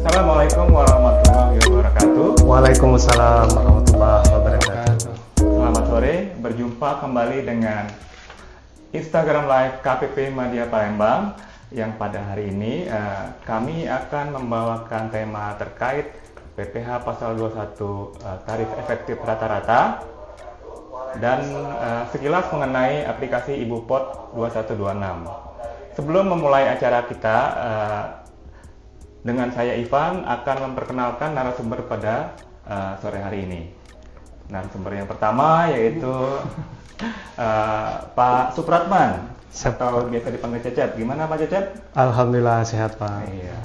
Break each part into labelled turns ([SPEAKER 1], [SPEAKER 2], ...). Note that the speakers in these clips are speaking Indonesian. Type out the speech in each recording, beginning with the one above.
[SPEAKER 1] Assalamualaikum warahmatullahi wabarakatuh.
[SPEAKER 2] Waalaikumsalam warahmatullahi wabarakatuh.
[SPEAKER 1] Selamat sore, berjumpa kembali dengan Instagram Live KPP Madya Palembang yang pada hari ini kami akan membawakan tema terkait PPh Pasal 21 tarif efektif rata-rata dan sekilas mengenai aplikasi IbuPot 2126. Sebelum memulai acara kita, dengan saya Ivan akan memperkenalkan narasumber pada sore hari ini. Narasumber yang pertama yaitu Pak Supratman atau biasa dipanggil Cecep. Gimana Pak Cecep?
[SPEAKER 2] Alhamdulillah sehat Pak.
[SPEAKER 1] Iya.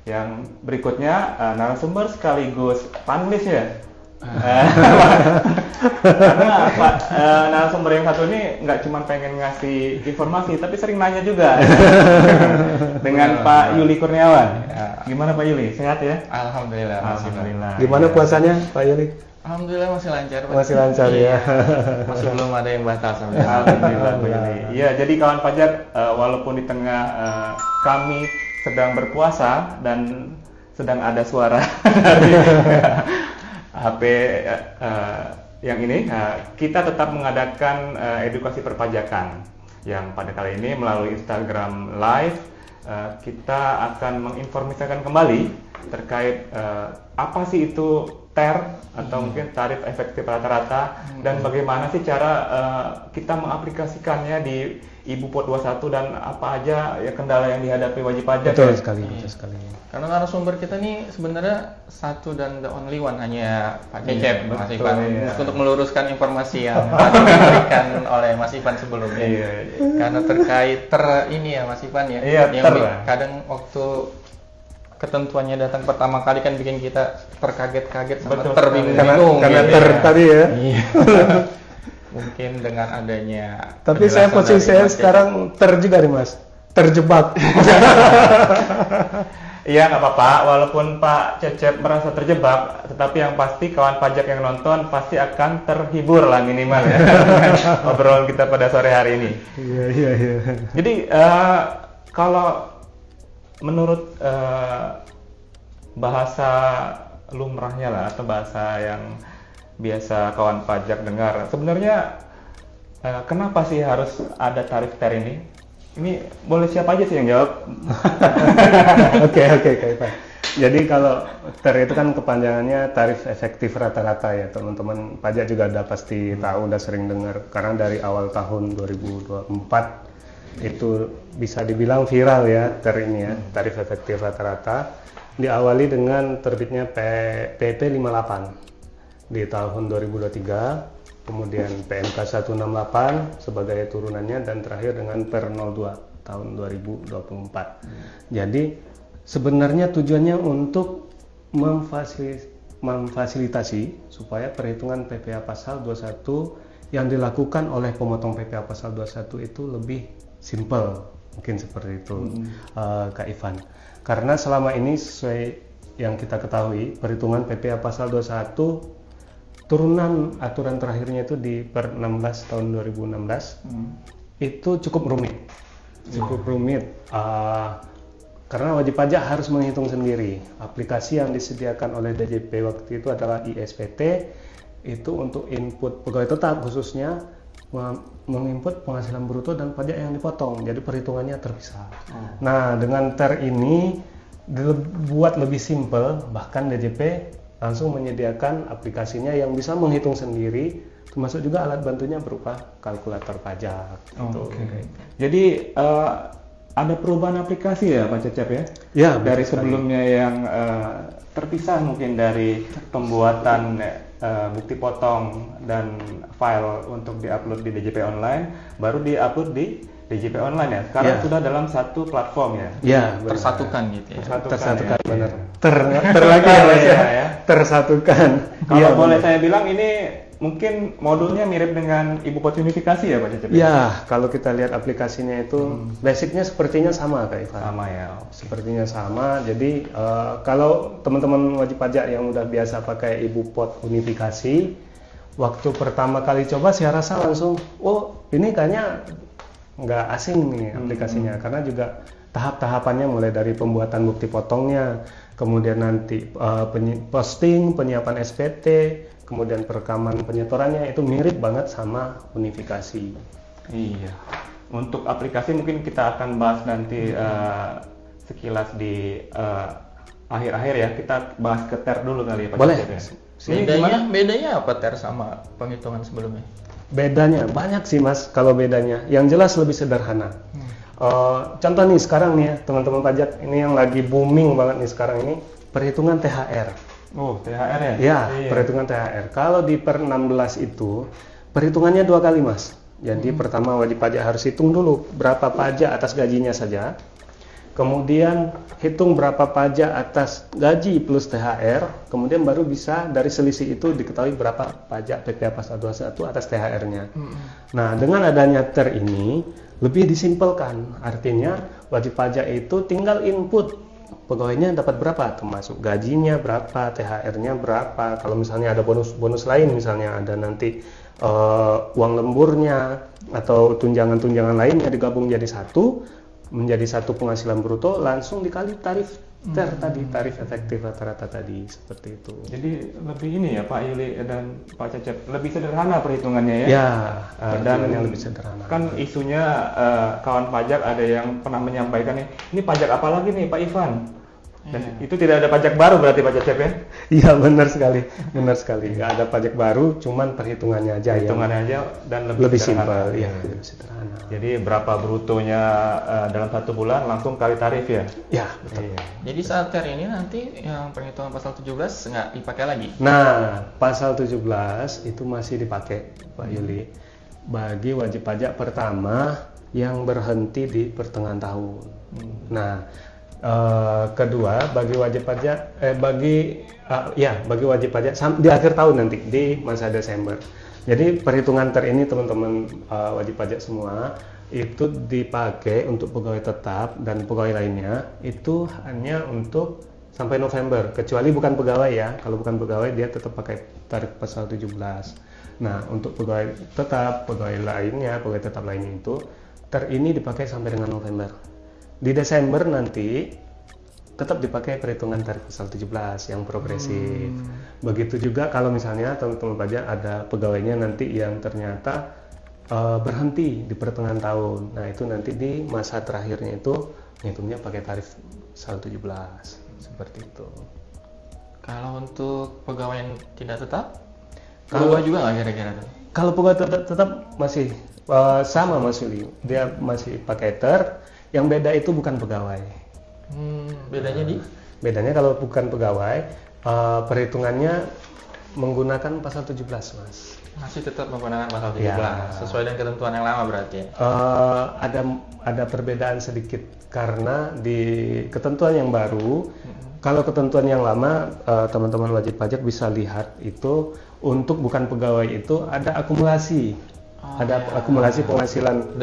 [SPEAKER 1] Yang berikutnya narasumber sekaligus panelis ya. Karena Pak narasumber yang satu ini nggak cuma pengen ngasih informasi, tapi sering nanya juga dengan Pak Yuli Kurniawan. Gimana Pak Yuli? Sehat ya?
[SPEAKER 3] Alhamdulillah.
[SPEAKER 1] Alhamdulillah.
[SPEAKER 2] Gimana puasanya Pak Yuli?
[SPEAKER 3] Alhamdulillah masih lancar.
[SPEAKER 2] Masih lancar ya.
[SPEAKER 3] Masih belum ada yang batal sampai.
[SPEAKER 1] Alhamdulillah Pak Yuli. Iya, jadi kawan pajak, walaupun di tengah kami sedang berpuasa dan sedang ada suara dari HP yang ini, kita tetap mengadakan edukasi perpajakan yang pada kali ini melalui Instagram Live. Kita akan menginformasikan kembali terkait apa sih itu TER atau mungkin tarif efektif rata-rata dan bagaimana sih cara kita mengaplikasikannya di IbuPot 21 dan apa aja ya kendala yang dihadapi wajib pajak.
[SPEAKER 2] Betul sekali, betul sekali.
[SPEAKER 3] Karena narasumber kita nih sebenarnya satu dan the only one, hanya Pak Cecep, Mas
[SPEAKER 1] betul,
[SPEAKER 3] Ivan,
[SPEAKER 1] iya.
[SPEAKER 3] untuk meluruskan informasi yang diberikan oleh Mas Ivan sebelumnya.
[SPEAKER 1] Iya.
[SPEAKER 3] Karena terkait ini ya Mas Ivan ya,
[SPEAKER 1] Iya,
[SPEAKER 3] yang
[SPEAKER 1] ter.
[SPEAKER 3] kadang waktu ketentuannya datang pertama kali kan bikin kita terkaget-kaget sama
[SPEAKER 1] Betul
[SPEAKER 3] terbingung-bingung.
[SPEAKER 2] Karena
[SPEAKER 3] gitu
[SPEAKER 2] ter
[SPEAKER 3] ya.
[SPEAKER 2] tadi ya.
[SPEAKER 3] Iya. Mungkin dengan adanya
[SPEAKER 2] Tapi saya
[SPEAKER 3] penjelasan
[SPEAKER 2] posisi
[SPEAKER 3] dari
[SPEAKER 2] saya
[SPEAKER 3] Mas Cecep.
[SPEAKER 2] sekarang ter juga nih Mas. Terjebak.
[SPEAKER 1] Iya nggak apa-apa, walaupun Pak Cecep merasa terjebak, tetapi yang pasti kawan pajak yang nonton pasti akan terhibur lah minimal ya dengan obrolan kita pada sore hari ini.
[SPEAKER 2] Iya, iya, iya.
[SPEAKER 1] Jadi kalau menurut bahasa lumrahnya lah atau bahasa yang biasa kawan pajak dengar, sebenarnya kenapa sih harus ada tarif TER ini? Ini boleh siapa aja sih yang jawab?
[SPEAKER 2] Oke, Pak. Jadi kalau TER itu kan kepanjangannya tarif efektif rata-rata ya, teman-teman pajak juga udah pasti tahu, udah sering dengar. Karena dari awal tahun 2024 itu bisa dibilang viral ya TER ini ya, tarif efektif rata-rata. Diawali dengan terbitnya PP 58 di tahun 2023, kemudian PMK 168 sebagai turunannya, dan terakhir dengan Per 02 tahun 2024. Jadi sebenarnya tujuannya untuk memfasilitasi supaya perhitungan PPh Pasal 21 yang dilakukan oleh pemotong PPh Pasal 21 itu lebih simple, mungkin seperti itu Kak Ivan. Karena selama ini sesuai yang kita ketahui, perhitungan PPh Pasal 21 turunan aturan terakhirnya itu di Per 16 tahun 2016 itu cukup rumit, karena wajib pajak harus menghitung sendiri. Aplikasi yang disediakan oleh DJP waktu itu adalah ISPT, itu untuk input pegawai tetap khususnya menginput penghasilan bruto dan pajak yang dipotong, jadi perhitungannya terpisah. Nah, dengan TER ini dibuat lebih simpel, bahkan DJP langsung menyediakan aplikasinya yang bisa menghitung sendiri, termasuk juga alat bantunya berupa kalkulator pajak.
[SPEAKER 1] Okay. Jadi ada perubahan aplikasi ya Pak Cecep ya?
[SPEAKER 2] Ya,
[SPEAKER 1] dari
[SPEAKER 2] betul
[SPEAKER 1] sebelumnya yang terpisah mungkin dari pembuatan bukti potong dan file untuk diupload di DJP Online, baru diupload di DJP Online ya. Sekarang sudah dalam satu platform ya.
[SPEAKER 2] Ya,
[SPEAKER 3] tersatukan gitu ya.
[SPEAKER 2] Tersatukan
[SPEAKER 1] ya.
[SPEAKER 2] benar. Ter lagi ya Mas ya. Tersatukan.
[SPEAKER 1] Kalau boleh saya bilang ini mungkin modulnya mirip dengan IbuPot unifikasi ya Pak Cecep?
[SPEAKER 2] Ya, kalau kita lihat aplikasinya itu basicnya sepertinya sama Kak Ivan.
[SPEAKER 1] Sama ya.
[SPEAKER 2] Sepertinya sama. Jadi kalau teman-teman wajib pajak yang udah biasa pakai IbuPot unifikasi, waktu pertama kali coba saya rasa langsung, oh ini kayaknya nggak asing nih aplikasinya, karena juga tahap-tahapannya mulai dari pembuatan bukti potongnya, kemudian nanti posting, penyiapan SPT, kemudian perekaman penyetorannya itu mirip banget sama unifikasi.
[SPEAKER 1] Iya. Untuk aplikasi mungkin kita akan bahas nanti sekilas di akhir-akhir ya. Kita bahas ke TER dulu kali ya Pak
[SPEAKER 2] Boleh.
[SPEAKER 1] Cecep ya.
[SPEAKER 3] Bedanya apa TER sama penghitungan sebelumnya?
[SPEAKER 2] Bedanya banyak sih Mas kalau bedanya. Yang jelas lebih sederhana. Contoh nih sekarang nih ya teman-teman pajak, ini yang lagi booming banget nih sekarang ini perhitungan THR.
[SPEAKER 1] Oh, THR ya?
[SPEAKER 2] Ya, perhitungan THR. Kalau di per 16 itu perhitungannya 2 kali Mas. Jadi pertama wajib pajak harus hitung dulu berapa pajak atas gajinya saja. Kemudian hitung berapa pajak atas gaji plus THR, kemudian baru bisa dari selisih itu diketahui berapa pajak PPh Pasal 21 atas THR-nya. Nah, dengan adanya TER ini lebih disimpelkan. Artinya wajib pajak itu tinggal input pegawainya dapat berapa, termasuk gajinya berapa, THR-nya berapa. Kalau misalnya ada bonus lain, misalnya ada nanti uang lemburnya atau tunjangan-tunjangan lainnya digabung jadi satu, menjadi satu penghasilan bruto, langsung dikali tarif TER tadi, tarif efektif rata-rata tadi, seperti itu.
[SPEAKER 1] Jadi lebih ini ya Pak Yuli dan Pak Cecep, lebih sederhana perhitungannya ya?
[SPEAKER 2] Ya,
[SPEAKER 1] dan
[SPEAKER 2] yang lebih sederhana.
[SPEAKER 1] Kan isunya kawan pajak ada yang pernah menyampaikan nih, ini pajak apa lagi nih Pak Ivan? Dan itu tidak ada pajak baru berarti Pak Cecep ya?
[SPEAKER 2] Iya benar sekali. Nggak ada pajak baru, cuman perhitungannya aja.
[SPEAKER 1] Perhitungannya aja dan
[SPEAKER 2] lebih simpel, ya, lebih sederhana.
[SPEAKER 1] Jadi berapa brutonya dalam 1 bulan langsung kali tarif ya?
[SPEAKER 2] Ya, betul.
[SPEAKER 1] Iya.
[SPEAKER 3] Jadi saat TER ini nanti yang perhitungan pasal 17 nggak dipakai lagi?
[SPEAKER 2] Nah, pasal 17 itu masih dipakai Pak Yuli bagi wajib pajak pertama yang berhenti di pertengahan tahun. Nah, kedua bagi wajib pajak bagi wajib pajak di akhir tahun nanti di masa Desember. Jadi perhitungan TER ini teman-teman wajib pajak semua itu dipakai untuk pegawai tetap dan pegawai lainnya itu hanya untuk sampai November, kecuali bukan pegawai ya. Kalau bukan pegawai dia tetap pakai tarif pasal 17. Nah, untuk pegawai tetap, pegawai tetap lainnya itu TER ini dipakai sampai dengan November. Di Desember nanti tetap dipakai perhitungan tarif pasal 17 yang progresif. Begitu juga kalau misalnya teman-teman pajak ada pegawainya nanti yang ternyata berhenti di pertengahan tahun. Nah, itu nanti di masa terakhirnya itu ngitungnya pakai tarif pasal 17. Seperti itu.
[SPEAKER 3] Kalau untuk pegawai yang tidak tetap, berubah juga nggak kira-kira tuh?
[SPEAKER 2] Kalau pegawai tetap masih sama Mas Yuli, dia masih pakai TER. Yang beda itu bukan pegawai.
[SPEAKER 3] Bedanya di?
[SPEAKER 2] Bedanya kalau bukan pegawai, perhitungannya menggunakan pasal 17, Mas.
[SPEAKER 3] Masih tetap menggunakan pasal 17,
[SPEAKER 2] Ya.
[SPEAKER 3] sesuai dengan ketentuan yang lama berarti ya?
[SPEAKER 2] Ada perbedaan sedikit karena di ketentuan yang baru, kalau ketentuan yang lama teman-teman wajib pajak bisa lihat itu untuk bukan pegawai itu ada akumulasi, akumulasi penghasilan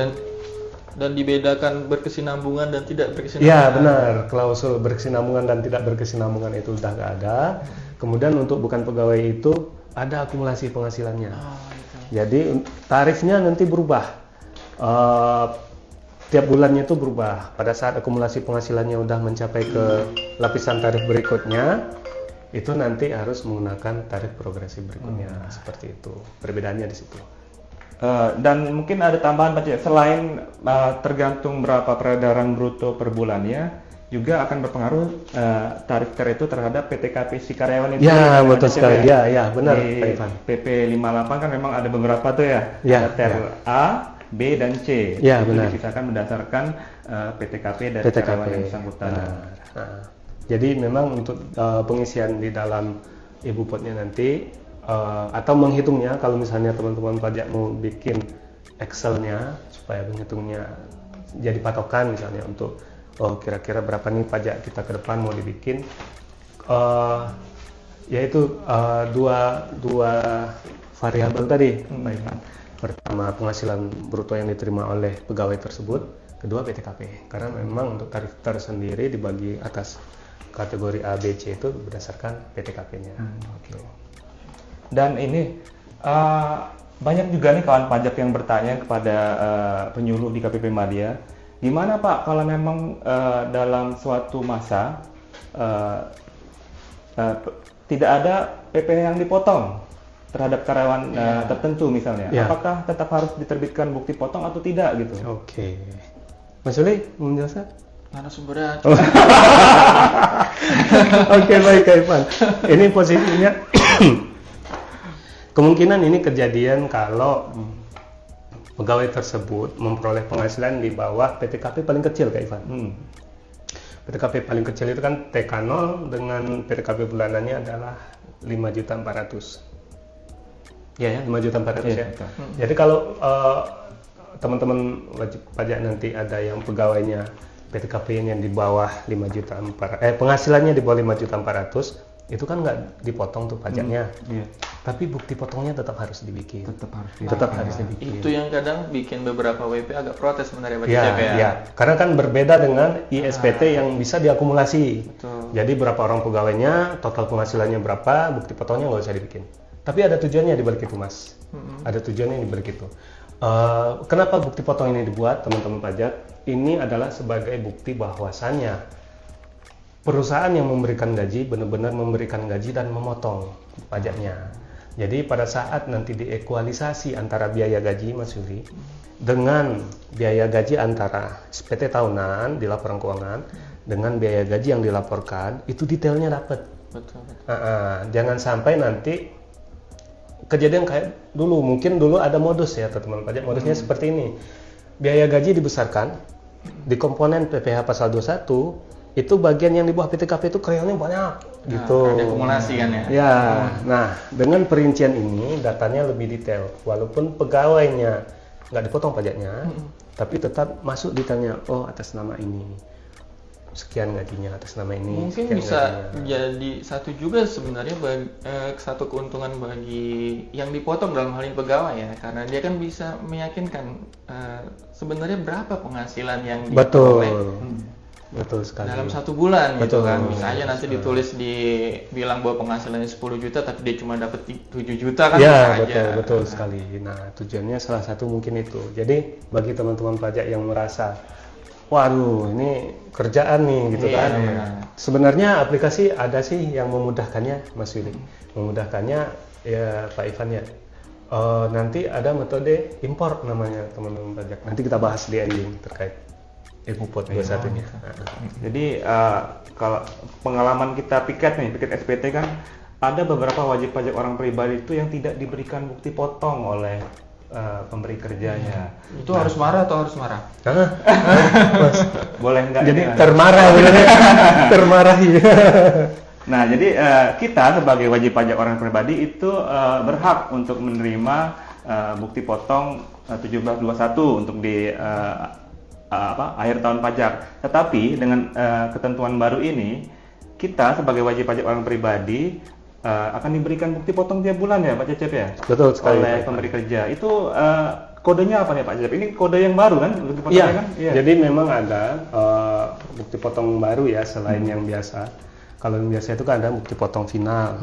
[SPEAKER 3] dan dibedakan berkesinambungan dan tidak berkesinambungan.
[SPEAKER 2] Ya benar, klausul berkesinambungan dan tidak berkesinambungan itu sudah nggak ada. Kemudian untuk bukan pegawai itu ada akumulasi penghasilannya. Jadi tarifnya nanti berubah. Tiap bulannya itu berubah. Pada saat akumulasi penghasilannya udah mencapai ke lapisan tarif berikutnya, itu nanti harus menggunakan tarif progresif berikutnya. Seperti itu. Perbedaannya di situ.
[SPEAKER 1] Dan mungkin ada tambahan Pak Cecep, selain tergantung berapa peredaran bruto per bulannya, juga akan berpengaruh tarif TER itu terhadap PTKP si karyawan itu.
[SPEAKER 2] Ya, betul sekali. Ya, benar
[SPEAKER 1] di
[SPEAKER 2] Pak Ivan.
[SPEAKER 1] PP 58 kan memang ada beberapa tuh ya.
[SPEAKER 2] Ya,
[SPEAKER 1] ada TER A, B dan C.
[SPEAKER 2] Ya,
[SPEAKER 1] itu
[SPEAKER 2] benar.
[SPEAKER 1] dipisahkan berdasarkan PTKP dari
[SPEAKER 2] PTKP.
[SPEAKER 1] karyawan yang bersangkutan.
[SPEAKER 2] Nah, jadi memang untuk pengisian di dalam ibu potnya nanti atau menghitungnya, kalau misalnya teman-teman pajak mau bikin Excel-nya supaya menghitungnya jadi patokan misalnya untuk kira-kira berapa nih pajak kita ke depan mau dibikin, yaitu dua variabel tadi, Pak Ivan. Pertama penghasilan bruto yang diterima oleh pegawai tersebut, kedua PTKP, karena memang untuk tarif tersendiri dibagi atas kategori A, B, C itu berdasarkan PTKP-nya.
[SPEAKER 1] Dan ini banyak juga nih kawan pajak yang bertanya kepada penyuluh di KPP Madya, Gimana Pak kalau memang dalam suatu masa tidak ada PPh yang dipotong terhadap karyawan tertentu misalnya, apakah tetap harus diterbitkan bukti potong atau tidak gitu?
[SPEAKER 2] Oke. Mas Uli, mau menjelaskan?
[SPEAKER 3] Mana sumbernya?
[SPEAKER 2] Oke, baik Kak Ivan. Ini posisinya kemungkinan ini kejadian kalau pegawai tersebut memperoleh penghasilan di bawah PTKP paling kecil Kak Ivan. PTKP paling kecil itu kan TK0 dengan PTKP bulanannya adalah 5.400.000. Ya, 5.400.000 ya. Jadi kalau teman-teman wajib pajak nanti ada yang pegawainya PTKP-nya di bawah 5.400.000, penghasilannya di bawah 5.400.000, itu kan nggak dipotong tuh pajaknya. Tapi bukti potongnya tetap harus dibikin. Tetap harus dibikin.
[SPEAKER 3] Itu yang kadang bikin beberapa WP agak protes sebenarnya Pak
[SPEAKER 2] Ya,
[SPEAKER 3] CP ya.
[SPEAKER 2] ya. Karena kan berbeda dengan ISPT yang bisa diakumulasi.
[SPEAKER 3] Betul.
[SPEAKER 2] Jadi berapa orang pegawainya, total penghasilannya berapa, bukti potongnya nggak usah dibikin. Tapi ada tujuannya di balik itu, Mas. Ada tujuannya di balik itu. Kenapa bukti potong ini dibuat, teman-teman pajak? Ini adalah sebagai bukti bahwasannya perusahaan yang memberikan gaji benar-benar memberikan gaji dan memotong pajaknya. Jadi pada saat nanti diekualisasi antara biaya gaji Mas Yuli dengan biaya gaji antara SPT tahunan di laporan keuangan dengan biaya gaji yang dilaporkan, itu detailnya dapat.
[SPEAKER 3] Betul.
[SPEAKER 2] Jangan sampai nanti kejadian kayak dulu, mungkin dulu ada modus ya teman-teman pajak, modusnya seperti ini. Biaya gaji dibesarkan, di komponen PPh pasal 21, itu bagian yang di bawah PTKP itu karyawannya banyak gitu.
[SPEAKER 3] Ada akumulasi kan ya?
[SPEAKER 2] Ya, nah dengan perincian ini datanya lebih detail, walaupun pegawainya nggak dipotong pajaknya, tapi tetap masuk detailnya, oh atas nama ini, sekian gajinya atas nama ini.
[SPEAKER 3] Mungkin bisa gajinya. Jadi satu juga sebenarnya satu keuntungan bagi yang dipotong dalam hal ini pegawai ya, karena dia kan bisa meyakinkan sebenarnya berapa penghasilan yang diperoleh.
[SPEAKER 2] Betul sekali.
[SPEAKER 3] Dalam 1 bulan gitu kan. Misalnya nanti
[SPEAKER 2] sekali.
[SPEAKER 3] ditulis bilang bahwa penghasilannya 10 juta tapi dia cuma dapat 7 juta kan.
[SPEAKER 2] Ya, betul sekali. Nah, tujuannya salah satu mungkin itu. Jadi bagi teman-teman pajak yang merasa waduh, ini kerjaan nih gitu kan. Sebenarnya aplikasi ada sih yang memudahkannya, Mas Willy. Memudahkannya ya Pak Ivan ya. Nanti ada metode import namanya teman-teman pajak. Nanti kita bahas di ending terkait Epupot 21-nya.
[SPEAKER 1] Jadi kalau pengalaman kita piket SPT kan ada beberapa wajib pajak orang pribadi itu yang tidak diberikan bukti potong oleh pemberi kerjanya.
[SPEAKER 3] Itu harus marah atau harus marah?
[SPEAKER 1] Boleh nggak?
[SPEAKER 2] Jadi termarah benernya. Termarahi.
[SPEAKER 1] Nah, jadi kita sebagai wajib pajak orang pribadi itu berhak untuk menerima bukti potong 1721 untuk di akhir tahun pajak. Tetapi dengan ketentuan baru ini, kita sebagai wajib pajak orang pribadi akan diberikan bukti potong tiap bulan ya Pak Cecep ya?
[SPEAKER 2] Betul sekali.
[SPEAKER 1] Oleh pemberi kerja. Itu kodenya apa nih Pak Cecep? Ini kode yang baru kan? Bukti potongnya kan? Iya.
[SPEAKER 2] Jadi memang ada bukti potong baru ya selain yang biasa. Kalau yang biasa itu kan ada bukti potong final,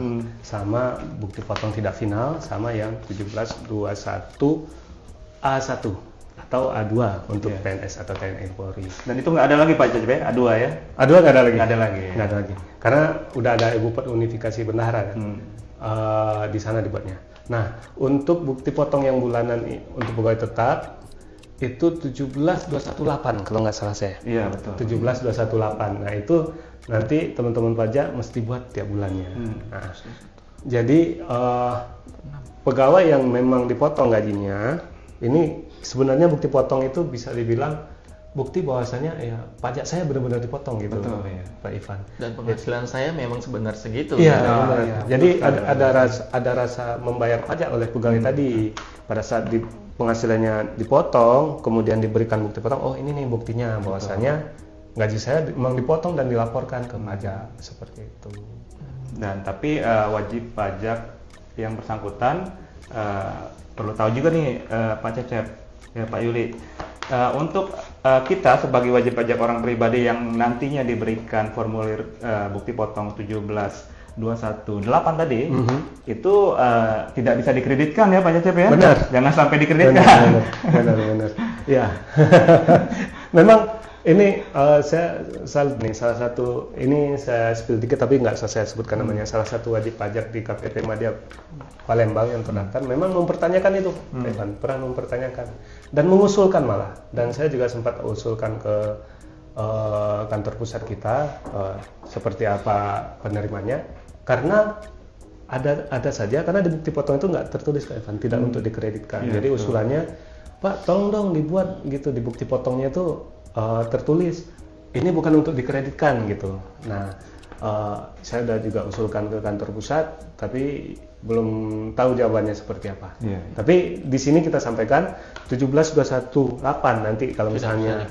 [SPEAKER 2] sama bukti potong tidak final, sama yang 1721 A1 atau A2 untuk PNS atau TNI Polri.
[SPEAKER 1] Dan itu nggak ada lagi Pak Cecep ya? A2 ya?
[SPEAKER 2] A2 nggak ada lagi?
[SPEAKER 1] Nggak ada lagi.
[SPEAKER 2] Nggak ada lagi. Karena udah ada Epupot unifikasi bendahara kan? Di sana dibuatnya. Nah, untuk bukti potong yang bulanan untuk pegawai tetap itu 17218 kalau nggak salah saya.
[SPEAKER 1] Iya betul.
[SPEAKER 2] 17218. Nah itu nanti teman-teman pajak mesti buat tiap bulannya. Nah, jadi pegawai yang memang dipotong gajinya, ini sebenarnya bukti potong itu bisa dibilang bukti bahwasanya ya pajak saya benar-benar dipotong gitu.
[SPEAKER 1] Betul, ya.
[SPEAKER 2] Pak Ivan.
[SPEAKER 3] Dan penghasilan saya memang sebenarnya segitu.
[SPEAKER 2] Iya,
[SPEAKER 3] benar.
[SPEAKER 2] ya. Jadi ada rasa membayar pajak oleh pegawai tadi pada saat penghasilannya dipotong, kemudian diberikan bukti potong. Oh ini nih buktinya bahwasanya gaji saya memang dipotong dan dilaporkan ke pajak seperti itu.
[SPEAKER 1] Dan tapi wajib pajak yang bersangkutan perlu tahu juga nih Pak Cecep, ya Pak Yuli, untuk kita sebagai wajib pajak orang pribadi yang nantinya diberikan formulir bukti potong 17218 tadi, itu tidak bisa dikreditkan ya Pak Cecep ya?
[SPEAKER 2] Benar.
[SPEAKER 1] Jangan sampai dikreditkan.
[SPEAKER 2] Benar. Ya. Memang ini saya salut nih, salah satu, ini saya spill dikit tapi nggak saya sebutkan namanya, salah satu wajib pajak di KPP Madya Palembang yang terdaftar memang mempertanyakan itu, Evan, pernah mempertanyakan dan mengusulkan malah, dan saya juga sempat usulkan ke kantor pusat kita seperti apa penerimanya, karena ada saja karena di bukti potong itu nggak tertulis, Evan, tidak untuk dikreditkan. Jadi usulannya, Pak, tolong dong dibuat gitu di bukti potongnya itu tertulis ini bukan untuk dikreditkan gitu. Nah, saya udah juga usulkan ke kantor pusat, tapi belum tahu jawabannya seperti apa. Tapi di sini kita sampaikan 17218 nanti kalau misalnya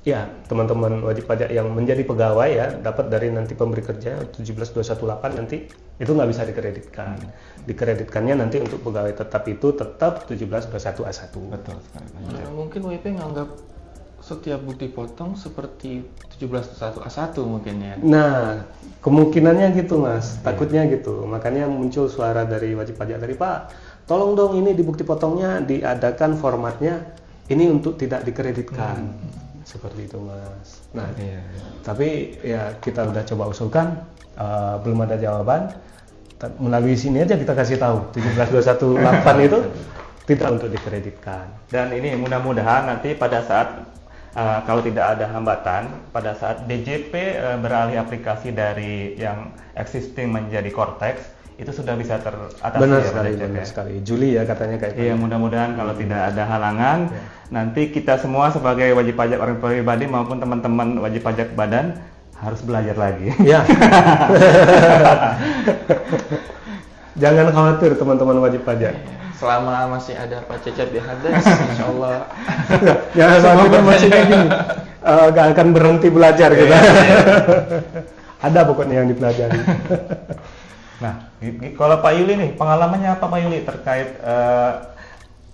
[SPEAKER 2] ya teman-teman wajib pajak yang menjadi pegawai ya dapat dari nanti pemberi kerja 17218 nanti itu nggak bisa dikreditkan. Dikreditkannya nanti untuk pegawai tetap itu tetap 1721A1.
[SPEAKER 1] Betul sekali.
[SPEAKER 3] Mungkin WP nganggap setiap bukti potong seperti 1721A1 mungkin ya.
[SPEAKER 2] Nah, kemungkinannya gitu Mas, takutnya gitu. Makanya muncul suara dari wajib pajak tadi, Pak, tolong dong ini di bukti potongnya diadakan formatnya ini untuk tidak dikreditkan. Seperti itu Mas. Nah, tapi ya kita udah coba usulkan, belum ada jawaban. Melalui sini aja kita kasih tahu 17218 itu tidak untuk dikreditkan.
[SPEAKER 1] Dan ini mudah-mudahan nanti pada saat kalau tidak ada hambatan, pada saat DJP beralih aplikasi dari yang existing menjadi Cortex, itu sudah bisa teratasi.
[SPEAKER 2] Benar
[SPEAKER 1] ya,
[SPEAKER 2] sekali, benar sekali. Juli ya katanya kayak.
[SPEAKER 1] Iya, mudah-mudahan kalau tidak ada halangan, nanti kita semua sebagai wajib pajak orang pribadi maupun teman-teman wajib pajak badan harus belajar lagi.
[SPEAKER 2] Ya. Jangan khawatir teman-teman wajib pajak.
[SPEAKER 3] Selama masih ada Pak Cecep di Hades, insya Allah.
[SPEAKER 2] Jangan khawatir masih kayak gini. Gak akan berhenti belajar kita. Ada pokoknya yang dipelajari.
[SPEAKER 1] Nah, kalau Pak Yuli nih, pengalamannya apa Pak Yuli terkait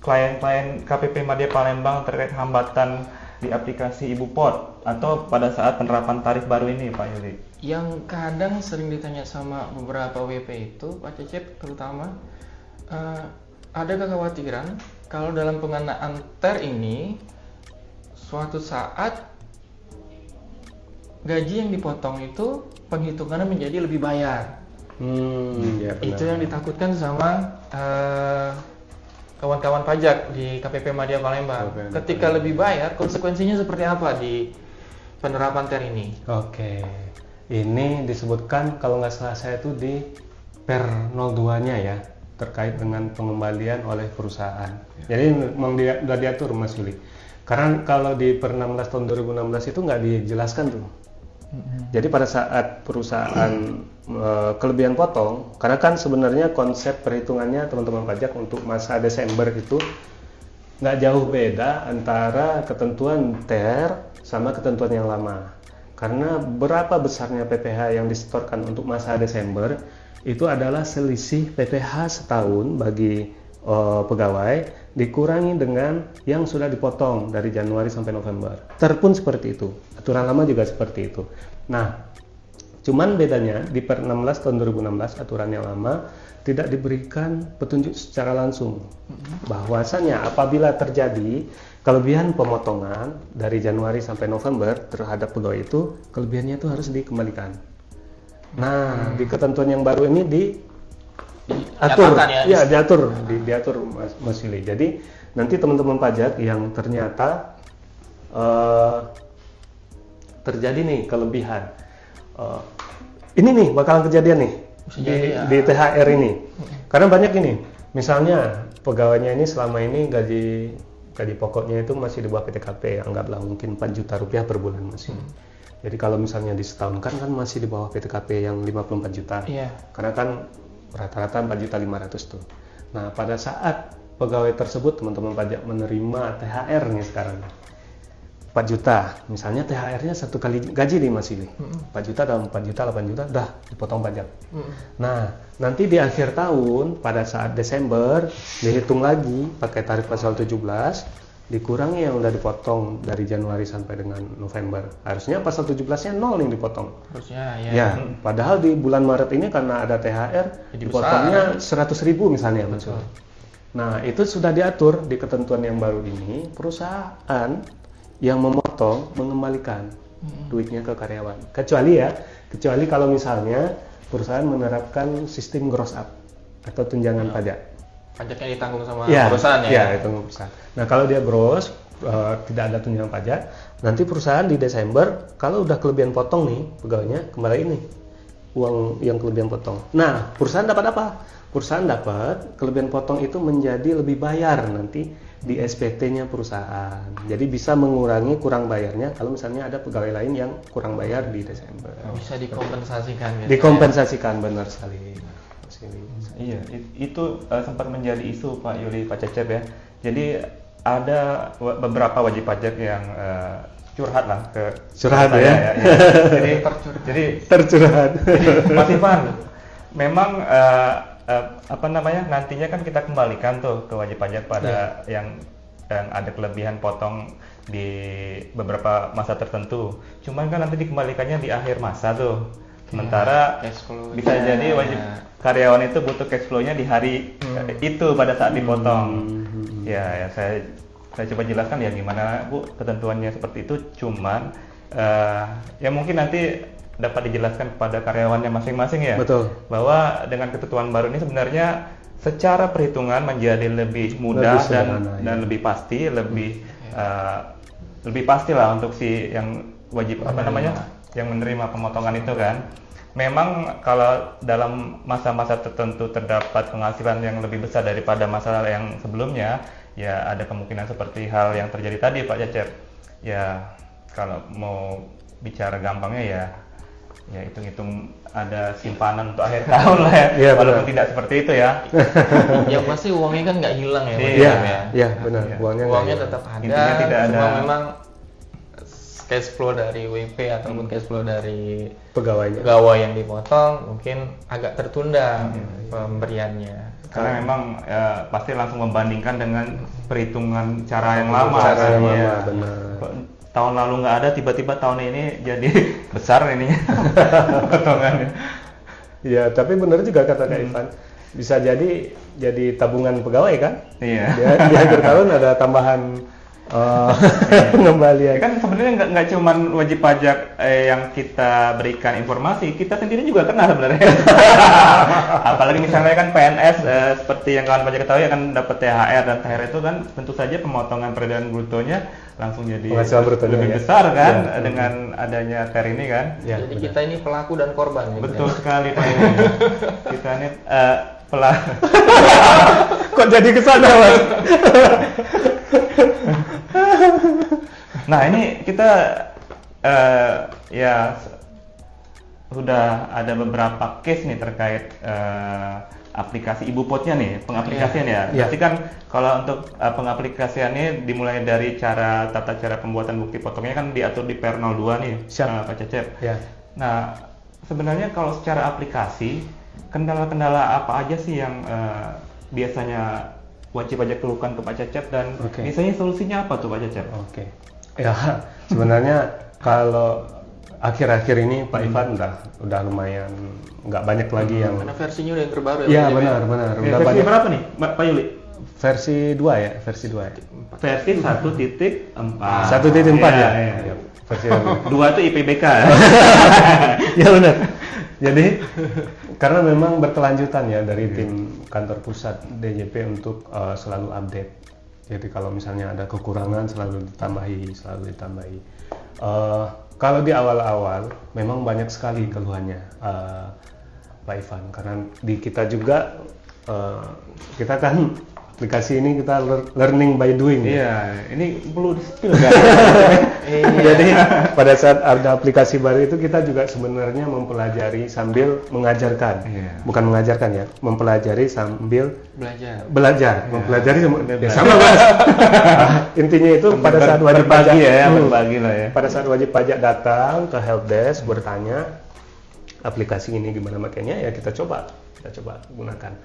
[SPEAKER 1] klien-klien KPP Madya Palembang terkait hambatan di aplikasi Ibu Pot atau pada saat penerapan tarif baru ini Pak Yuli?
[SPEAKER 3] Yang kadang sering ditanya sama beberapa WP itu, Pak Cecep terutama, ada kekhawatiran kalau dalam pengenaan TER ini suatu saat gaji yang dipotong itu penghitungannya menjadi lebih bayar.
[SPEAKER 2] Ya,
[SPEAKER 3] Itu yang ditakutkan sama kawan-kawan pajak di KPP Madya Palembang. Ketika lebih bayar, konsekuensinya seperti apa di penerapan TER ini?
[SPEAKER 2] Oke, ini disebutkan kalau nggak salah saya itu di per 02-nya ya, terkait dengan pengembalian oleh perusahaan. Jadi memang sudah diatur Mas Yuli. Karena kalau di per 16 tahun 2016 itu nggak dijelaskan tuh. Jadi pada saat perusahaan kelebihan potong, karena kan sebenarnya konsep perhitungannya teman-teman pajak untuk masa Desember itu nggak jauh beda antara ketentuan TER sama ketentuan yang lama. Karena berapa besarnya PPh yang disetorkan untuk masa Desember itu adalah selisih PPh setahun bagi pegawai dikurangi dengan yang sudah dipotong dari Januari sampai November. TER pun seperti itu, aturan lama juga seperti itu. Nah, cuman bedanya di per 16 tahun 2016 aturan yang lama tidak diberikan petunjuk secara langsung bahwasanya apabila terjadi kelebihan pemotongan dari Januari sampai November terhadap pegawai itu, kelebihannya itu harus dikembalikan. Nah, di ketentuan yang baru ini diatur, diatur Mas Yuli. Jadi nanti teman-teman pajak yang ternyata terjadi nih kelebihan, ini nih bakalan kejadian nih di THR ini. Karena banyak ini, misalnya pegawainya ini selama ini gaji pokoknya itu masih di bawah PTKP, anggaplah mungkin 4 juta rupiah per bulan masih. Jadi kalau misalnya disetahunkan kan masih di bawah PTKP yang 54 juta. Karena kan rata-rata 4.500.000 tuh. Nah, pada saat pegawai tersebut teman-teman pajak menerima THR nih sekarang 4 juta, misalnya THR-nya satu kali gaji nih Mas Ili, 4 juta dalam 4 juta, 8 juta, dah dipotong pajak. Nah, nanti di akhir tahun pada saat Desember dihitung lagi pakai tarif pasal 17, dikurangi yang udah dipotong dari Januari sampai dengan November. Harusnya pasal 17-nya 0 yang dipotong.
[SPEAKER 3] Harusnya
[SPEAKER 2] ya. Padahal di bulan Maret ini karena ada THR, dipotongnya 100.000 misalnya. Nah, itu sudah diatur di ketentuan yang baru ini, perusahaan yang memotong mengembalikan duitnya ke karyawan. Kecuali kalau misalnya perusahaan menerapkan sistem gross up atau tunjangan pajak.
[SPEAKER 3] Pajaknya ditanggung sama perusahaan ya?
[SPEAKER 2] Iya, itu perusahaan. Nah, kalau dia gross, tidak ada tunjangan pajak, nanti perusahaan di Desember, kalau udah kelebihan potong nih, pegawainya kembali ini uang yang kelebihan potong. Nah, perusahaan dapat apa? Perusahaan dapat kelebihan potong itu menjadi lebih bayar nanti di SPT-nya perusahaan. Jadi bisa mengurangi kurang bayarnya kalau misalnya ada pegawai lain yang kurang bayar di Desember.
[SPEAKER 3] Bisa dikompensasikan gitu.
[SPEAKER 2] Dikompensasikan, benar sekali.
[SPEAKER 1] Iya, itu sempat menjadi isu Pak Yuli, Pak Cecep ya. Jadi ada beberapa wajib pajak yang curhat lah ke
[SPEAKER 2] curhat
[SPEAKER 1] saya,
[SPEAKER 2] ya.
[SPEAKER 1] Jadi
[SPEAKER 2] tercurhat.
[SPEAKER 1] Mas Ivan, memang nantinya kan kita kembalikan tuh ke wajib pajak pada yang ada kelebihan potong di beberapa masa tertentu. Cuman kan nanti dikembalikannya di akhir masa tuh. Sementara bisa jadi wajib karyawan itu butuh cash flow-nya di hari itu pada saat dipotong. Ya, saya coba jelaskan ya gimana Bu ketentuannya seperti itu. Cuman ya mungkin nanti dapat dijelaskan kepada karyawannya masing-masing ya.
[SPEAKER 2] Betul.
[SPEAKER 1] Bahwa dengan ketentuan baru ini sebenarnya secara perhitungan menjadi lebih mudah dan lebih pasti, lebih pastilah untuk si yang wajib yang menerima pemotongan itu kan. Memang kalau dalam masa-masa tertentu terdapat penghasilan yang lebih besar daripada masa yang sebelumnya, ya ada kemungkinan seperti hal yang terjadi tadi Pak Cecep. Ya kalau mau bicara gampangnya ya hitung-hitung ada simpanan untuk akhir tahun lah ya, walaupun tidak seperti itu ya.
[SPEAKER 3] Yang pasti uangnya kan nggak hilang ya.
[SPEAKER 2] Iya benar.
[SPEAKER 3] Uangnya tetap ada.
[SPEAKER 1] Intinya tidak ada.
[SPEAKER 3] Cuma memang cash flow dari WP ataupun cash flow dari
[SPEAKER 2] pegawai
[SPEAKER 3] yang dipotong mungkin agak tertunda pemberiannya.
[SPEAKER 1] Karena memang pasti langsung membandingkan dengan perhitungan cara yang lama.
[SPEAKER 2] Benar.
[SPEAKER 1] Tahun lalu nggak ada, tiba-tiba tahun ini jadi besar ininya potongannya.
[SPEAKER 2] Ya, tapi benar juga kata Kak Ivan. Bisa jadi tabungan pegawai kan?
[SPEAKER 1] Iya.
[SPEAKER 2] Di akhir tahun ada tambahan pengembalian.
[SPEAKER 1] Kan sebenarnya nggak cuma wajib pajak yang kita berikan informasi, kita sendiri juga kena sebenarnya. Apalagi misalnya kan PNS seperti yang kawan pajak ketahui akan dapat THR, dan THR itu kan tentu saja pemotongan peredaran brutonya langsung jadi lebih besar kan dengan adanya THR ini kan.
[SPEAKER 2] Ya,
[SPEAKER 3] jadi kita ini pelaku dan korban.
[SPEAKER 1] Betul sekali Pak. Kita ini pelaku.
[SPEAKER 2] Kok jadi kesana Mas?
[SPEAKER 1] Nah ini kita ya sudah ada beberapa case nih terkait aplikasi Ibupotnya nih, pengaplikasian ya. Berarti kan kalau untuk pengaplikasiannya dimulai dari tata cara pembuatan bukti potongnya kan diatur di Per 02 nih, Pak Cecep.
[SPEAKER 2] Ya.
[SPEAKER 1] Nah sebenarnya kalau secara aplikasi kendala-kendala apa aja sih yang biasanya wajib pajak keluhkan ke Pak Cecep, dan biasanya solusinya apa tuh Pak Cecep?
[SPEAKER 2] Ya sebenarnya kalau akhir-akhir ini Pak Ivan udah lumayan nggak banyak lagi yang.
[SPEAKER 3] Karena versinya udah yang terbaru ya.
[SPEAKER 2] Iya benar.
[SPEAKER 1] Udah versi berapa nih Pak Yuli?
[SPEAKER 2] Versi 2 ya, versi 2 ya.
[SPEAKER 1] Versi 1.4.
[SPEAKER 2] 1.4 ya. Versi
[SPEAKER 1] 2 itu IPBK.
[SPEAKER 2] Ya benar. Jadi karena memang berkelanjutan ya dari tim kantor pusat DJP untuk selalu update. Jadi kalau misalnya ada kekurangan selalu ditambahi. Kalau di awal-awal memang banyak sekali keluhannya Pak Ivan, karena di kita juga kita kan aplikasi ini kita learning by doing.
[SPEAKER 1] Iya, ini perlu di-spill kan.
[SPEAKER 2] Jadi pada saat ada aplikasi baru itu kita juga sebenarnya mempelajari sambil mengajarkan. Bukan mengajarkan ya, mempelajari sambil belajar. Mempelajari sama Mas. Intinya itu pada saat wajib pajak
[SPEAKER 1] berbagi lah ya.
[SPEAKER 2] Pada saat wajib pajak datang ke helpdesk bertanya aplikasi ini gimana makanya, ya kita coba gunakan.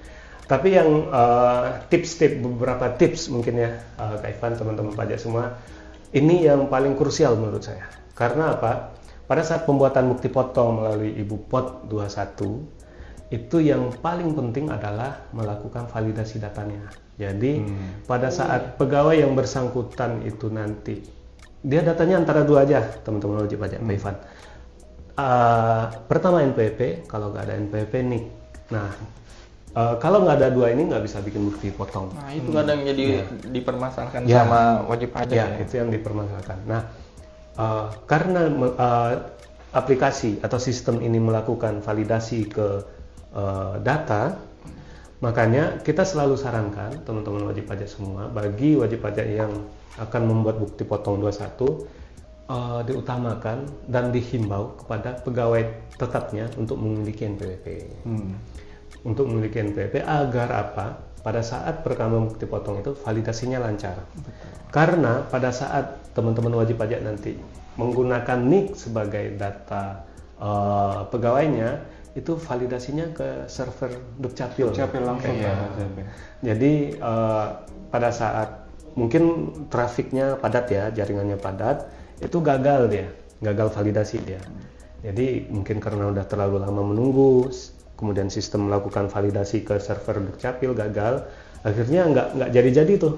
[SPEAKER 2] Tapi yang beberapa tips mungkin ya Kak Ivan, teman-teman pajak semua, ini yang paling krusial menurut saya. Karena apa? Pada saat pembuatan bukti potong melalui Ibupot 21, itu yang paling penting adalah melakukan validasi datanya. Jadi pada saat pegawai yang bersangkutan itu nanti dia datanya antara dua aja, teman-teman wajib pajak, Pak Ivan. Pertama NPWP, kalau nggak ada NPWP NIK. Nah, kalau nggak ada dua ini nggak bisa bikin bukti potong.
[SPEAKER 3] Nah, itu kadang jadi dipermasalahkan sama wajib pajak ya.
[SPEAKER 2] Itu yang dipermasalahkan. Nah, karena aplikasi atau sistem ini melakukan validasi ke data, makanya kita selalu sarankan teman-teman wajib pajak semua, bagi wajib pajak yang akan membuat bukti potong 21, diutamakan dan dihimbau kepada pegawai tetapnya untuk memiliki NPWP. Untuk memiliki NPWP agar apa? Pada saat perekaman bukti potong itu validasinya lancar.
[SPEAKER 3] Betul.
[SPEAKER 2] Karena pada saat teman-teman wajib pajak nanti menggunakan NIK sebagai data pegawainya, itu validasinya ke server Dukcapil.
[SPEAKER 1] Dukcapil langsung ya.
[SPEAKER 2] Jadi pada saat mungkin trafiknya padat ya, jaringannya padat, itu gagal validasi dia. Jadi mungkin karena udah terlalu lama menunggu, kemudian sistem melakukan validasi ke server Dukcapil gagal, akhirnya nggak jadi tuh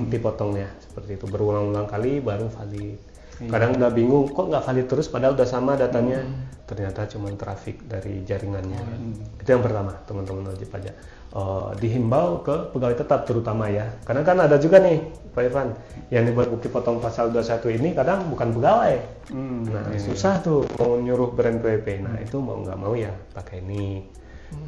[SPEAKER 2] dipotongnya, seperti itu berulang-ulang kali baru valid. Kadang udah bingung kok nggak valid terus padahal udah sama datanya, ternyata cuma trafik dari jaringannya. Itu yang pertama, teman-teman wajib pajak. Dihimbau ke pegawai tetap terutama ya, karena kan ada juga nih Pak Ivan yang dibuat bukti potong pasal 21 ini kadang bukan pegawai. Susah tuh mau nyuruh ber-NPWP. Nah itu mau nggak mau ya pakai NIK.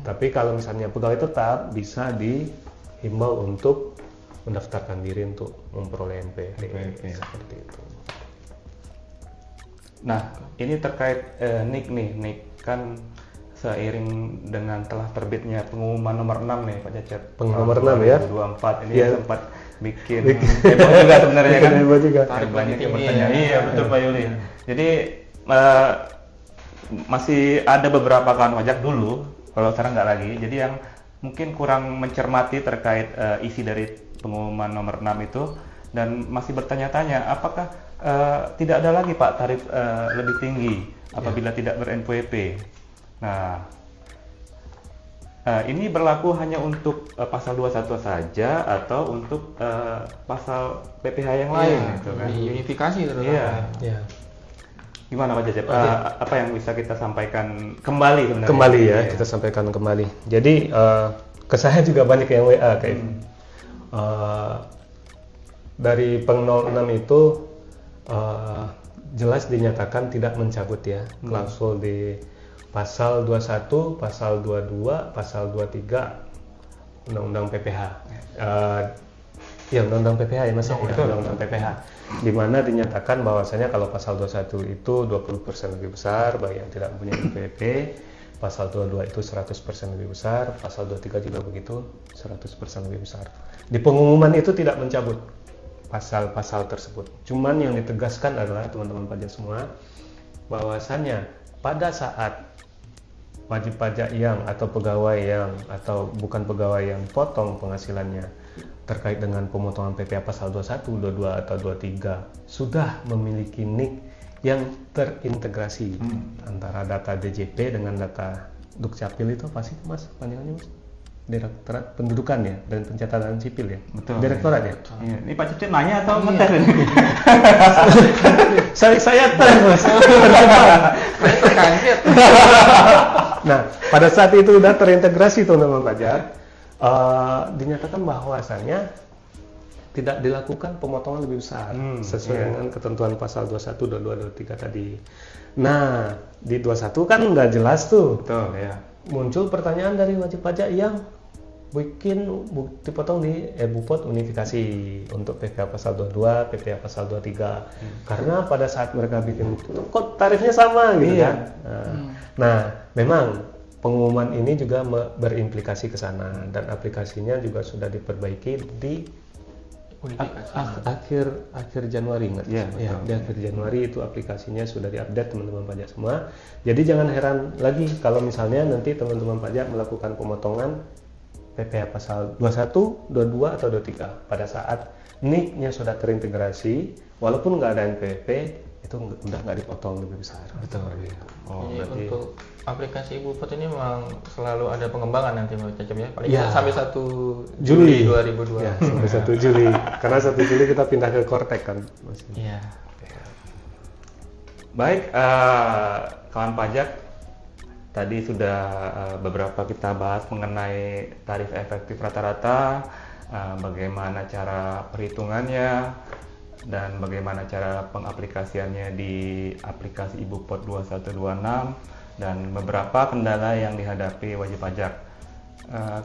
[SPEAKER 2] Tapi kalau misalnya pegawai tetap bisa dihimbau untuk mendaftarkan diri untuk memperoleh NPWP. Seperti itu.
[SPEAKER 1] Nah, ini terkait NIK nih. NIK kan seiring dengan telah terbitnya pengumuman nomor 6 nih Pak Cecep.
[SPEAKER 2] Pengumuman nomor 6 ya.
[SPEAKER 1] 2024 ini sempat bikin heboh juga sebenarnya kan.
[SPEAKER 2] Heboh juga.
[SPEAKER 1] Banyak yang bertanya. Iya, betul Pak Yuli. Jadi masih ada beberapa kawan pajak dulu, kalau sekarang nggak lagi. Jadi yang mungkin kurang mencermati terkait isi dari pengumuman nomor 6 itu dan masih bertanya-tanya apakah tidak ada lagi Pak tarif lebih tinggi apabila tidak ber-NPWP. Nah, ini berlaku hanya untuk pasal 21 saja atau untuk pasal PPh yang lain gitu kan?
[SPEAKER 3] Diunifikasi terus.
[SPEAKER 2] Iya.
[SPEAKER 1] Gimana Pak Cecep? Apa yang bisa kita sampaikan kembali sebenarnya?
[SPEAKER 2] Kembali ya, kita sampaikan kembali. Jadi ke saya juga banyak yang WA kayak dari Peng 06 itu jelas dinyatakan tidak mencabut ya klausul di pasal 21, pasal 22, pasal 23 Undang-Undang PPh. Ya Undang-Undang PPh ya Mas, Undang-Undang PPh. Di mana dinyatakan bahwasanya kalau pasal 21 itu 20% lebih besar bagi yang tidak mempunyai NPWP, pasal 22 itu 100% lebih besar, pasal 23 juga begitu, 100% lebih besar. Di pengumuman itu tidak mencabut pasal-pasal tersebut. Cuman yang ditegaskan adalah teman-teman pajak semua bahwasanya pada saat wajib pajak yang atau pegawai yang atau bukan pegawai yang potong penghasilannya terkait dengan pemotongan PPh pasal 21, 22 atau 23 sudah memiliki NIK yang terintegrasi antara data DJP dengan data Dukcapil itu pasti Mas panjangannya Mas? Direktorat Pendudukan ya dan Pencatatan Sipil ya.
[SPEAKER 1] Betul.
[SPEAKER 2] Direktorat ya.
[SPEAKER 1] Iya. Ini Pak Cecep nanya atau ngetes ini?
[SPEAKER 2] saya tes Mas.
[SPEAKER 3] Terkaget.
[SPEAKER 2] Nah, pada saat itu sudah terintegrasi teman-teman pajak, dinyatakan bahwasannya tidak dilakukan pemotongan lebih besar sesuai dengan ketentuan pasal 21, 22, 23 tadi. Nah, di 21 kan udah jelas tuh.
[SPEAKER 1] Betul ya.
[SPEAKER 2] Muncul pertanyaan dari wajib pajak yang bikin bukti potong di Bupot unifikasi untuk PPh pasal 22, PPh pasal 23. Karena pada saat mereka bikin kok tarifnya sama gitu kan. Nah, memang pengumuman ini juga berimplikasi ke sana dan aplikasinya juga sudah diperbaiki di akhir Januari nggak?
[SPEAKER 1] Ya,
[SPEAKER 2] di akhir Januari itu aplikasinya sudah diupdate teman-teman pajak semua. Jadi jangan heran lagi kalau misalnya nanti teman-teman pajak melakukan pemotongan PPh pasal 21, 22 atau 23 pada saat NIK-nya sudah terintegrasi, walaupun nggak ada NPWP itu udah nggak dipotong lebih besar.
[SPEAKER 1] Betul. Ya.
[SPEAKER 3] Jadi untuk aplikasi Bupot ini memang selalu ada pengembangan nanti Pak Cecep ya. Paling
[SPEAKER 2] Ya.
[SPEAKER 3] sampai 1 Juli 2002.
[SPEAKER 2] Ya, sampai 1 Juli. Karena 1 Juli kita pindah ke Kortek kan.
[SPEAKER 3] Iya.
[SPEAKER 1] Baik, kawan pajak, tadi sudah beberapa kita bahas mengenai tarif efektif rata-rata, bagaimana cara perhitungannya, dan bagaimana cara pengaplikasiannya di aplikasi IBUPOT 2126, dan beberapa kendala yang dihadapi wajib pajak.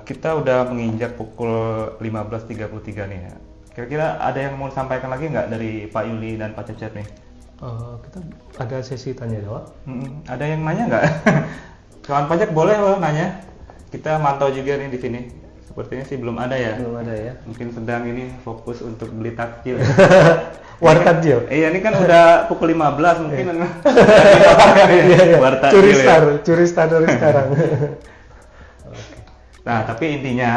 [SPEAKER 1] Kita udah menginjak pukul 15.33 nih. Kira-kira ada yang mau disampaikan lagi nggak dari Pak Yuli dan Pak Cecep nih?
[SPEAKER 2] Kita ada sesi tanya jawab.
[SPEAKER 1] Ada yang nanya nggak? Kawan pajak boleh loh nanya. Kita mantau juga nih di sini. Sepertinya sih belum ada ya.
[SPEAKER 2] Belum ada ya.
[SPEAKER 1] Mungkin sedang ini fokus untuk beli takjil.
[SPEAKER 2] Wartajil.
[SPEAKER 1] Iya, ini kan udah pukul 15 mungkin. Wartajil.
[SPEAKER 2] Curi star dari sekarang.
[SPEAKER 1] Nah, tapi intinya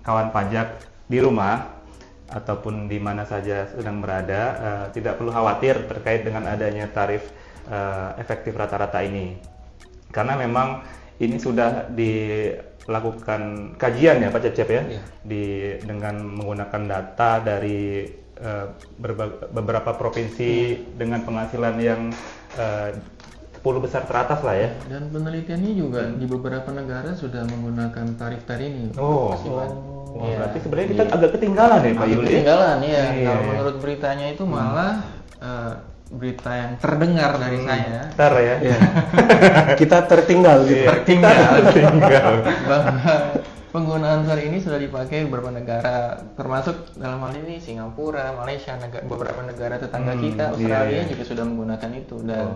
[SPEAKER 1] kawan pajak di rumah ataupun di mana saja sedang berada, tidak perlu khawatir terkait dengan adanya tarif efektif rata-rata ini. Karena memang ini sudah dilakukan kajian ya Pak Cecep ya, dengan menggunakan data dari beberapa provinsi dengan penghasilan yang 10 besar teratas lah ya.
[SPEAKER 3] Dan penelitiannya juga di beberapa negara sudah menggunakan tarif ini.
[SPEAKER 1] Wah, berarti sebenarnya kita agak ketinggalan ya Pak Yuli.
[SPEAKER 3] Ketinggalan ya. Kalau menurut beritanya itu malah berita yang terdengar dari saya.
[SPEAKER 1] Ya.
[SPEAKER 2] Kita tertinggal gitu.
[SPEAKER 3] Tertinggal. Bahwa penggunaan TAR ini sudah dipakai beberapa negara, termasuk dalam hal ini Singapura, Malaysia, beberapa negara tetangga kita, Australia juga sudah menggunakan itu, dan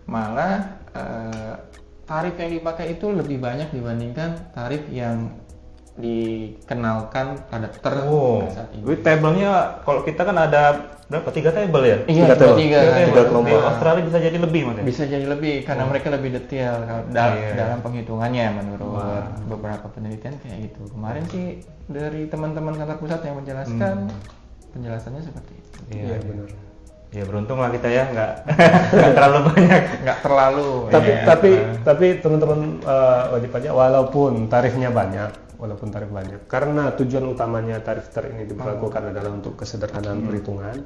[SPEAKER 3] malah tarif yang dipakai itu lebih banyak dibandingkan tarif yang dikenalkan pada saat ini.
[SPEAKER 1] Tabelnya kalau kita kan ada berapa? 3 tabel ya?
[SPEAKER 3] Iya, 3
[SPEAKER 1] kelompok. Di Australia bisa jadi lebih Mas.
[SPEAKER 3] Bisa jadi lebih karena mereka lebih detail dalam penghitungannya menurut beberapa penelitian kayak gitu. Kemarin sih dari teman-teman kantor pusat yang menjelaskan penjelasannya seperti itu.
[SPEAKER 1] Iya, benar. Ya beruntung lah kita ya, nggak terlalu banyak.
[SPEAKER 3] Nggak terlalu.
[SPEAKER 2] Tapi teman-teman wajib pajak walaupun tarif banyak, karena tujuan utamanya tarif TAR ini diberlakukan adalah untuk kesederhanaan perhitungan.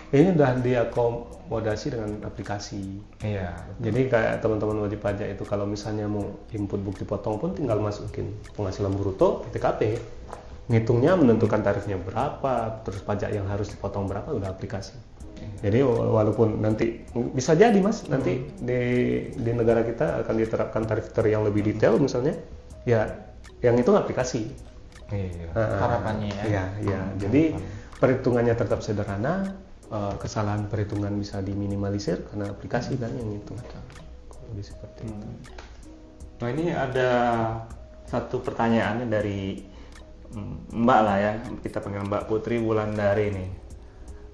[SPEAKER 2] Ini sudah diakomodasi dengan aplikasi.
[SPEAKER 1] Iya.
[SPEAKER 2] Jadi kayak teman-teman wajib pajak itu kalau misalnya mau input bukti potong pun tinggal masukin penghasilan bruto PTKP. Ngitungnya menentukan tarifnya berapa, terus pajak yang harus dipotong berapa, udah aplikasi. Jadi walaupun nanti bisa jadi Mas, nanti di negara kita akan diterapkan tarif TAR yang lebih detail misalnya, ya yang itu aplikasi.
[SPEAKER 3] Harapannya ya.
[SPEAKER 2] Ya. Jadi perhitungannya tetap sederhana, kesalahan perhitungan bisa diminimalisir karena aplikasi kan yang itu. Lebih seperti itu.
[SPEAKER 1] Nah ini ada satu pertanyaannya dari Mbak lah ya, kita panggil Mbak Putri Wulandari nih.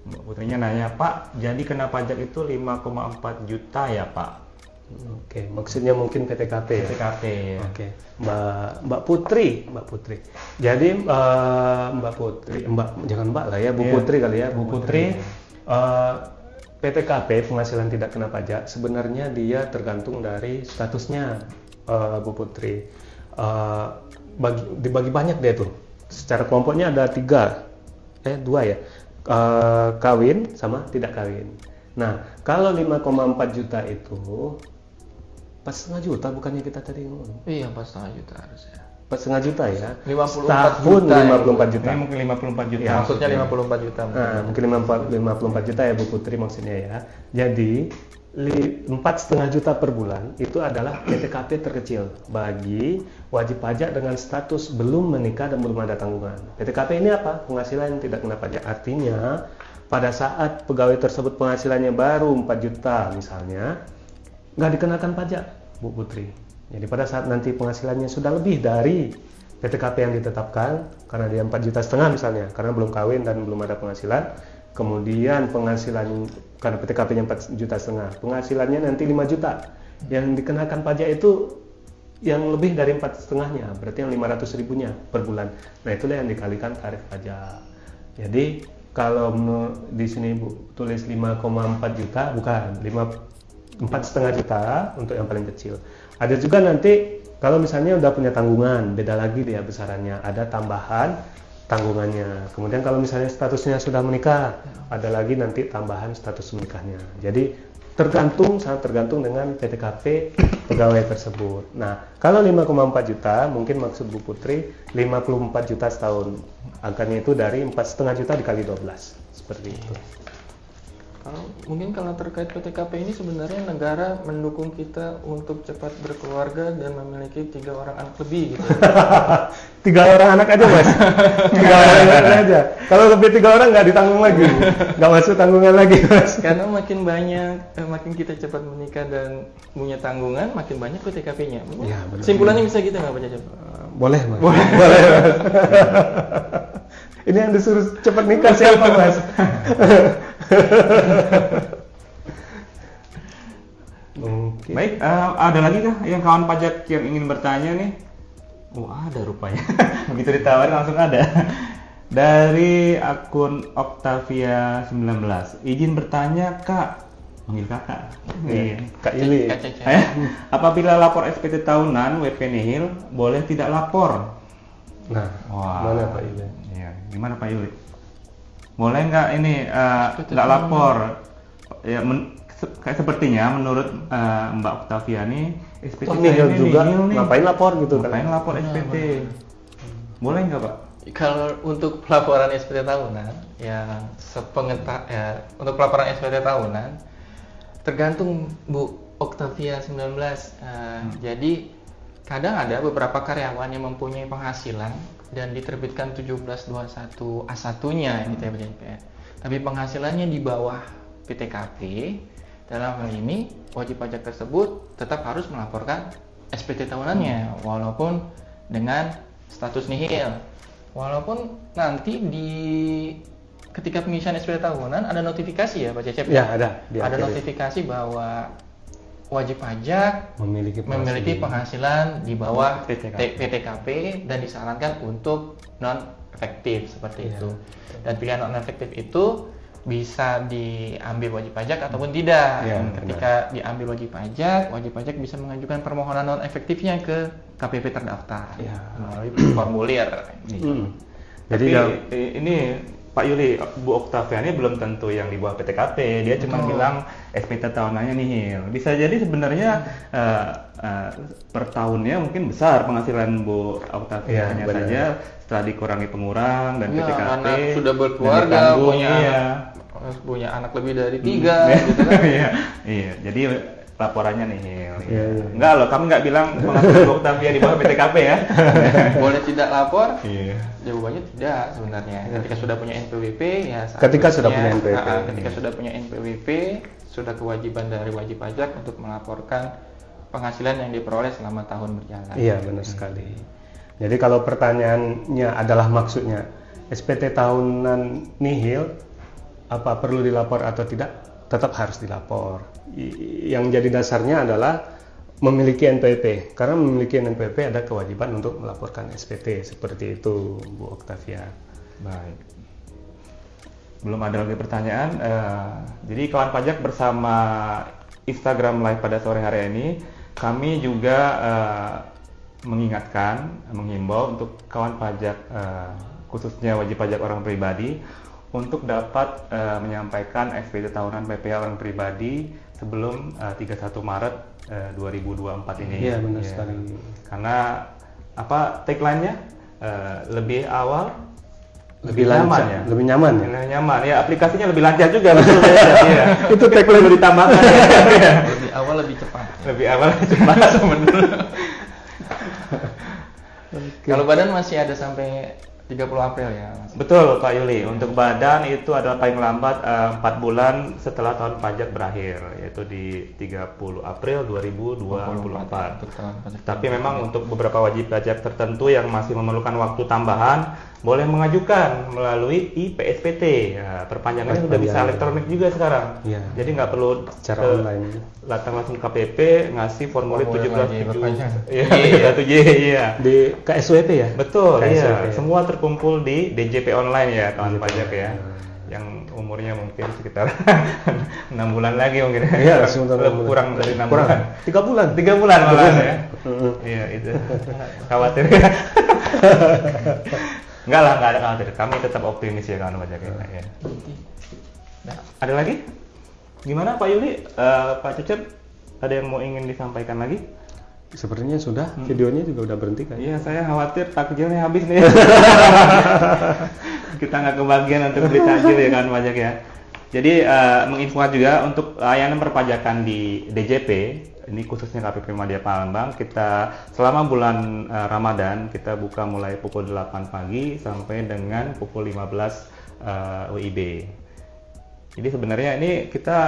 [SPEAKER 1] Mbak Putrinya nanya, Pak, jadi kena pajak itu 5,4 juta ya Pak?
[SPEAKER 2] Oke, maksudnya mungkin PTKP ya?
[SPEAKER 1] PTKP ya.
[SPEAKER 2] Oke, Mbak Putri. Jadi Mbak Putri, jangan Mbak lah ya, Bu Putri kali ya. Bu Putri, PTKP penghasilan tidak kena pajak sebenarnya dia tergantung dari statusnya Bu Putri. Dibagi banyak deh tuh. Secara kelompoknya ada 2 ya. Kawin sama tidak kawin. Nah, kalau 5,4 juta itu 4,5 juta bukannya kita tadi ngomong?
[SPEAKER 3] Iya, 4,5 juta harusnya.
[SPEAKER 2] 4,5 juta ya?
[SPEAKER 3] 54
[SPEAKER 2] tahun
[SPEAKER 3] juta
[SPEAKER 2] 54 juta.
[SPEAKER 1] Ini mungkin 54 juta.
[SPEAKER 2] Ya,
[SPEAKER 3] maksudnya 54 juta.
[SPEAKER 2] Mungkin 54 juta ya Bu Putri maksudnya ya. Jadi 4,5 juta per bulan itu adalah PTKP terkecil bagi wajib pajak dengan status belum menikah dan belum ada tanggungan. PTKP ini apa? Penghasilan yang tidak kena pajak. Artinya pada saat pegawai tersebut penghasilannya baru 4 juta misalnya, nggak dikenakan pajak Bu Putri. Jadi pada saat nanti penghasilannya sudah lebih dari PTKP yang ditetapkan, karena dia 4,5 juta misalnya, karena belum kawin dan belum ada penghasilan, kemudian penghasilan karena PTKP-nya 4,5 juta, penghasilannya nanti 5 juta, yang dikenakan pajak itu yang lebih dari 4,5-nya, berarti yang 500 ribunya per bulan. Nah itulah yang dikalikan tarif pajak. Jadi kalau di sini Bu tulis 5,4 juta, bukan 4,5 juta untuk yang paling kecil. Ada juga nanti kalau misalnya udah punya tanggungan, beda lagi dia besarannya, ada tambahan tanggungannya. Kemudian kalau misalnya statusnya sudah menikah, ada lagi nanti tambahan status menikahnya. Jadi sangat tergantung dengan PTKP pegawai tersebut. Nah, kalau 5,4 juta, mungkin maksud Bu Putri 54 juta setahun. Angkanya itu dari 4,5 juta dikali 12, seperti itu.
[SPEAKER 3] Kalau terkait PTKP ini sebenarnya negara mendukung kita untuk cepat berkeluarga dan memiliki 3 orang anak lebih gitu.
[SPEAKER 2] 3 orang anak aja Mas. 3 orang anak aja. Kalau lebih 3 orang nggak ditanggung lagi, nggak masuk tanggungan lagi Mas.
[SPEAKER 3] Karena makin banyak, makin kita cepat menikah dan punya tanggungan, makin banyak PTKP-nya.
[SPEAKER 2] Ya, benar.
[SPEAKER 3] Simpulannya bisa gitu nggak Pak Cecep?
[SPEAKER 2] Boleh Mas. Boleh Mas. Ini yang disuruh cepat nikah siapa Mas?
[SPEAKER 1] Mungkin. Baik, ada lagi kah yang kawan pajak yang ingin bertanya nih? Oh, ada rupanya. Begitu ditawarin langsung ada. Dari akun Octavia 19. Izin bertanya, Kak. Manggil Kakak.
[SPEAKER 2] Iya. Kak Ili.
[SPEAKER 1] Apabila lapor SPT tahunan WP nihil, boleh tidak lapor?
[SPEAKER 2] Nah, mana Pak Ili?
[SPEAKER 1] Iya, gimana Pak Ili? Boleh nggak ini nggak lapor? Ya, sepertinya menurut Mbak Octavia nih SPT
[SPEAKER 2] nihil juga
[SPEAKER 1] nihil nih.
[SPEAKER 2] Ngapain lapor gitu kan?
[SPEAKER 1] Ngapain lapor SPT? Boleh nggak Pak?
[SPEAKER 3] Kalau untuk pelaporan SPT tahunan, ya untuk pelaporan SPT tahunan tergantung Bu Octavia 19. Jadi kadang ada beberapa karyawan yang mempunyai penghasilan dan diterbitkan 1721 A1-nya gitu ya BJP. Tapi penghasilannya di bawah PTKP, dalam hal ini wajib pajak tersebut tetap harus melaporkan SPT tahunannya walaupun dengan status nihil. Walaupun nanti ketika pengisian SPT tahunan ada notifikasi ya Pak Cecep?
[SPEAKER 2] Ya, ada.
[SPEAKER 3] Ada notifikasi bahwa wajib pajak memiliki penghasilan di bawah PTKP dan disarankan untuk non efektif seperti itu. Dan pilihan non efektif itu bisa diambil wajib pajak ataupun tidak. Ketika diambil wajib pajak bisa mengajukan permohonan non efektifnya ke KPP terdaftar melalui formulir.
[SPEAKER 1] Jadi ini Pak Yuli, Bu Octavia ini belum tentu yang di bawah PTKP, dia cuma bilang SPT tahunannya nihil. Bisa jadi sebenarnya per tahunnya mungkin besar penghasilan Bu Octavia, hanya saja setelah dikurangi pengurang dan PTKP.
[SPEAKER 3] Karena sudah berkeluarga, punya anak lebih dari 3, gitu kan?
[SPEAKER 1] Iya, jadi laporannya nihil. Enggak loh, kami nggak bilang penghasilan Bu Octavia di bawah PTKP ya.
[SPEAKER 3] Boleh tidak lapor? Jawabannya tidak sebenarnya. Ketika sudah punya NPWP ya.
[SPEAKER 2] Ketika sudah
[SPEAKER 3] punya NPWP, sudah kewajiban dari wajib pajak untuk melaporkan penghasilan yang diperoleh selama tahun berjalan.
[SPEAKER 2] Iya, benar sekali. Jadi kalau pertanyaannya adalah maksudnya SPT tahunan nihil, apa perlu dilapor atau tidak? Tetap harus dilapor. Yang jadi dasarnya adalah memiliki NPWP. Karena memiliki NPWP ada kewajiban untuk melaporkan SPT. Seperti itu, Bu Octavia.
[SPEAKER 1] Baik. Belum ada lagi pertanyaan. Jadi kawan pajak bersama Instagram Live pada sore hari ini, kami juga menghimbau untuk kawan pajak, khususnya wajib pajak orang pribadi, untuk dapat menyampaikan SPT tahunan PPh orang pribadi sebelum 31 Maret 2024 ini.
[SPEAKER 2] Iya, benar sekali.
[SPEAKER 1] Karena tagline-nya lebih awal,
[SPEAKER 2] lebih nyaman ya. Lebih nyaman ya.
[SPEAKER 1] Lebih nyaman. Ya, aplikasinya lebih lancar juga betul ya.
[SPEAKER 2] Itu tagline
[SPEAKER 1] lebih ditambahkan.
[SPEAKER 3] Lebih awal lebih cepat.
[SPEAKER 1] Lebih awal lebih cepat sebenarnya.
[SPEAKER 3] Kalau badan masih ada sampai 30 April ya Mas?
[SPEAKER 1] Betul Pak Yuli, untuk badan itu adalah paling lambat 4 bulan setelah tahun pajak berakhir, yaitu di 30 April 2024. Tapi memang untuk beberapa wajib pajak tertentu yang masih memerlukan waktu tambahan, boleh mengajukan melalui IPSPT. Ya, perpanjangannya sudah bisa elektronik juga sekarang.
[SPEAKER 2] Ya.
[SPEAKER 1] Jadi nggak perlu
[SPEAKER 2] secara online.
[SPEAKER 1] Datang langsung KPP, ngasih formulir 17 iya.
[SPEAKER 2] Di KSWP ya?
[SPEAKER 1] Betul,
[SPEAKER 2] KSWP,
[SPEAKER 1] iya.
[SPEAKER 2] ya.
[SPEAKER 1] Semua terkumpul di DJP online ya kawan pajak ya. Yang umurnya mungkin sekitar 6 bulan lagi mungkin.
[SPEAKER 2] Iya,
[SPEAKER 1] kurang dari 6 bulan.
[SPEAKER 2] 3 bulan.
[SPEAKER 1] 3 bulan malah ya. Iya, itu. Khawatir ya. Enggak lah, nggak ada khawatir. Kami tetap optimis ya kawan pajak ya. Ya. Nah, ada lagi? Gimana Pak Yuli? Pak Cecep, ada yang mau ingin disampaikan lagi?
[SPEAKER 2] Sepertinya sudah, videonya juga udah berhenti kan?
[SPEAKER 1] Iya, saya khawatir takjilnya habis nih. Kita nggak kebagian untuk beli takjil ya kawan pajak ya. Jadi menginfokan juga untuk layanan perpajakan di DJP, ini khususnya KPP Madya Palembang, kita selama bulan Ramadan kita buka mulai pukul 8 pagi sampai dengan pukul 15 WIB. Jadi sebenarnya ini kita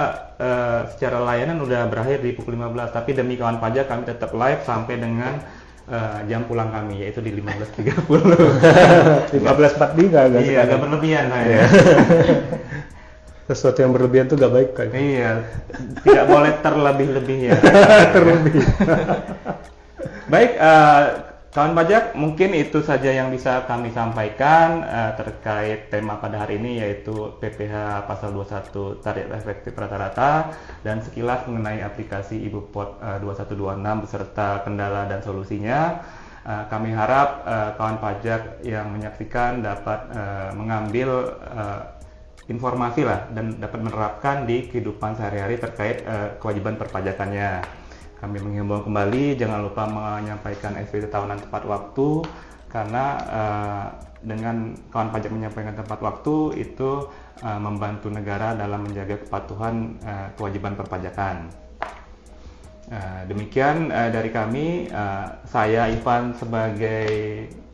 [SPEAKER 1] secara layanan udah berakhir di pukul 15, tapi demi kawan pajak kami tetap live sampai dengan jam pulang kami, yaitu di 15.30.
[SPEAKER 2] 15.43 agak
[SPEAKER 1] Iya, agak berlebihan saya.
[SPEAKER 2] Sesuatu yang berlebihan tuh gak baik kan?
[SPEAKER 1] Iya, tidak boleh terlebih-lebih ya.
[SPEAKER 2] Terlebih.
[SPEAKER 1] Baik, kawan pajak, mungkin itu saja yang bisa kami sampaikan terkait tema pada hari ini, yaitu PPh Pasal 21 Tarif Efektif Rata-Rata dan sekilas mengenai aplikasi IBUPOT 2126 beserta kendala dan solusinya. Kami harap kawan pajak yang menyaksikan dapat mengambil informasi lah dan dapat menerapkan di kehidupan sehari-hari terkait kewajiban perpajakannya. Kami menghimbau kembali jangan lupa menyampaikan SPT tahunan tepat waktu, karena dengan kawan pajak menyampaikan tepat waktu itu membantu negara dalam menjaga kepatuhan kewajiban perpajakan. Demikian dari kami, saya Ivan sebagai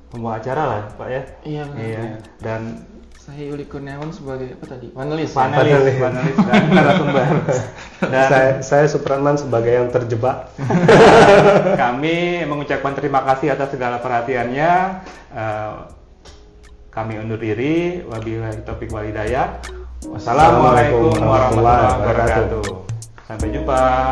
[SPEAKER 1] pembawa acara lah Pak ya.
[SPEAKER 3] Iya benar.
[SPEAKER 1] Iya. Dan
[SPEAKER 3] Saya Yuli Kurniawan sebagai apa tadi? Panelis
[SPEAKER 1] dan narasumber. Dan
[SPEAKER 2] Saya Supratman sebagai yang terjebak.
[SPEAKER 1] kami mengucapkan terima kasih atas segala perhatiannya. Kami undur diri. Wabillahi taufiq wal hidayah. Wassalamualaikum warahmatullahi wabarakatuh. Sampai jumpa.